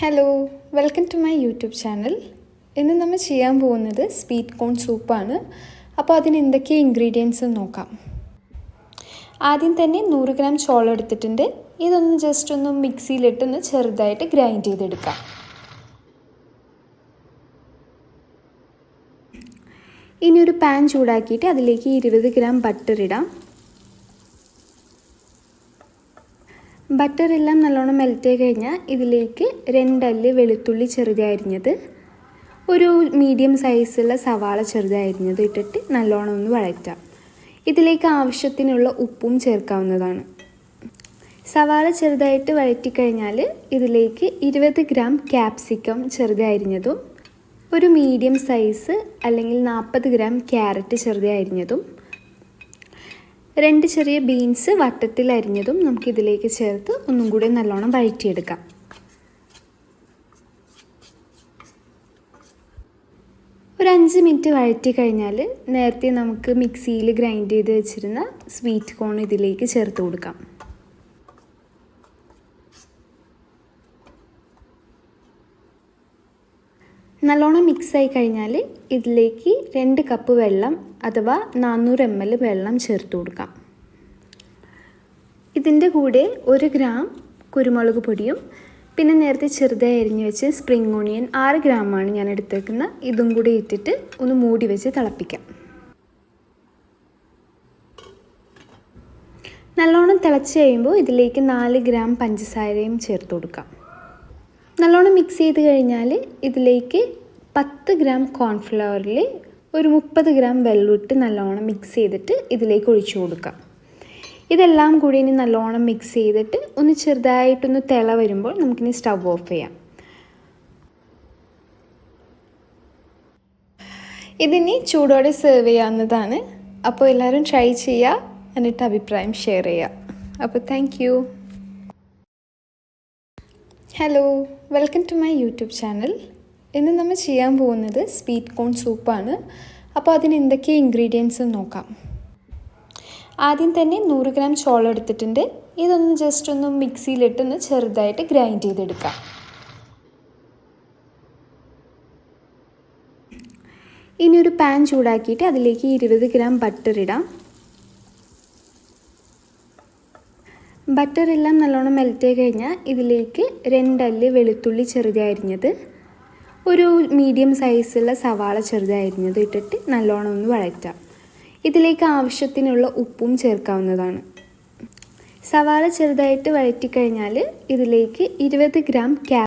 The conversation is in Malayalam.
Hello, welcome to my YouTube channel. ഇന്ന് നമ്മൾ ചെയ്യാൻ പോകുന്നത് സ്വീറ്റ് കോൺ സൂപ്പാണ്. അപ്പോൾ അതിന് എന്തൊക്കെ ഇൻഗ്രീഡിയൻസ് നോക്കാം. ആദ്യം തന്നെ 100 ഗ്രാം ചോളം എടുത്തിട്ടുണ്ട്. ഇതൊന്ന് ജസ്റ്റ് ഒന്ന് മിക്സിയിലിട്ടൊന്ന് ചെറുതായിട്ട് ഗ്രൈൻഡ് ചെയ്തെടുക്കാം. ഇനി ഒരു പാൻ ചൂടാക്കിയിട്ട് അതിലേക്ക് 20 ഗ്രാം ബട്ടർ ഇടാം. ബട്ടറെല്ലാം നല്ലോണം മെൽറ്റായി കഴിഞ്ഞാൽ ഇതിലേക്ക് 2 അല്ലി വെളുത്തുള്ളി ചെറുതായി അരിഞ്ഞത്, ഒരു മീഡിയം സൈസുള്ള സവാള ചെറുതായി അരിഞ്ഞത് ഇട്ടിട്ട് നല്ലോണം ഒന്ന് വഴറ്റാം. ഇതിലേക്ക് ആവശ്യത്തിനുള്ള ഉപ്പും ചേർക്കാവുന്നതാണ്. സവാള ചെറുതായിട്ട് വഴറ്റിക്കഴിഞ്ഞാൽ ഇതിലേക്ക് 20 ഗ്രാം ക്യാപ്സിക്കം ചെറുതായി അരിഞ്ഞതും, ഒരു മീഡിയം സൈസ് അല്ലെങ്കിൽ 40 ഗ്രാം ക്യാരറ്റ് ചെറുതായി അരിഞ്ഞതും, 2 ചെറിയ ബീൻസ് വട്ടത്തിൽ അരിഞ്ഞതും നമുക്കിതിലേക്ക് ചേർത്ത് ഒന്നും കൂടി നല്ലോണം വഴറ്റിയെടുക്കാം. ഒരു 5 മിനിറ്റ് വഴറ്റി കഴിഞ്ഞാൽ നേരത്തെ നമുക്ക് മിക്സിയിൽ ഗ്രൈൻഡ് ചെയ്ത് വെച്ചിരുന്ന സ്വീറ്റ് കോൺ ഇതിലേക്ക് ചേർത്ത് കൊടുക്കാം. നല്ലോണം മിക്സായി കഴിഞ്ഞാൽ ഇതിലേക്ക് 2 കപ്പ് വെള്ളം അഥവാ 400 ml വെള്ളം ചേർത്ത് കൊടുക്കാം. ഇതിൻ്റെ കൂടെ 1 ഗ്രാം കുരുമുളക് പൊടിയും പിന്നെ നേരത്തെ ചെറുതായി അരിഞ്ഞ് വെച്ച് സ്പ്രിംഗ് ഓണിയൻ 6 ഗ്രാമാണ് ഞാൻ എടുത്തേക്കുന്നത്, ഇതും കൂടി ഇട്ടിട്ട് ഒന്ന് മൂടി വെച്ച് തിളപ്പിക്കാം. നല്ലോണം തിളച്ച് കഴിയുമ്പോൾ ഇതിലേക്ക് 4 ഗ്രാം പഞ്ചസാരയും ചേർത്ത് കൊടുക്കാം. നല്ലോണം മിക്സ് ചെയ്ത് കഴിഞ്ഞാൽ ഇതിലേക്ക് 10 ഗ്രാം കോൺഫ്ലവറിൽ ഒരു 30 ഗ്രാം വെള്ളം ഇട്ട് നല്ലോണം മിക്സ് ചെയ്തിട്ട് ഇതിലേക്ക് ഒഴിച്ചു കൊടുക്കാം. ഇതെല്ലാം കൂടി ഇനി നല്ലോണം മിക്സ് ചെയ്തിട്ട് ഒന്ന് ചെറുതായിട്ടൊന്ന് തിള വരുമ്പോൾ നമുക്കിനി സ്റ്റവ് ഓഫ് ചെയ്യാം. ഇതിനി ചൂടോടെ സെർവ് ചെയ്യാവുന്നതാണ്. അപ്പോൾ എല്ലാവരും ട്രൈ ചെയ്യുക, എന്നിട്ട് അഭിപ്രായം ഷെയർ ചെയ്യുക. അപ്പോൾ thank you. Hello, welcome to my YouTube channel. ഇന്ന് നമ്മൾ ചെയ്യാൻ പോകുന്നത് സ്വീറ്റ് കോൺ സൂപ്പാണ്. അപ്പോൾ അതിന് എന്തൊക്കെ ഇൻഗ്രീഡിയൻസ് നോക്കാം. ആദ്യം തന്നെ 100 ഗ്രാം ചോളം എടുത്തിട്ടുണ്ട്. ഇതൊന്ന് ജസ്റ്റ് ഒന്ന് മിക്സിയിലിട്ടൊന്ന് ചെറുതായിട്ട് ഗ്രൈൻഡ് ചെയ്തെടുക്കാം. ഇനി ഒരു പാൻ ചൂടാക്കിയിട്ട് അതിലേക്ക് 20 ഗ്രാം ബട്ടർ ഇടാം. ബട്ടറെല്ലാം നല്ലോണം മെൽറ്റായി കഴിഞ്ഞാൽ ഇതിലേക്ക് 2 അല്ലി വെളുത്തുള്ളി ചെറുതായി അരിഞ്ഞത്, ഒരു മീഡിയം സൈസുള്ള സവാള ചെറുതായി അരിഞ്ഞത് ഇട്ടിട്ട് നല്ലോണം ഒന്ന് വഴറ്റാം. ഇതിലേക്ക് ആവശ്യത്തിനുള്ള ഉപ്പും ചേർക്കാവുന്നതാണ്. സവാള ചെറുതായിട്ട് വഴറ്റിക്കഴിഞ്ഞാൽ ഇതിലേക്ക് 20 ഗ്രാം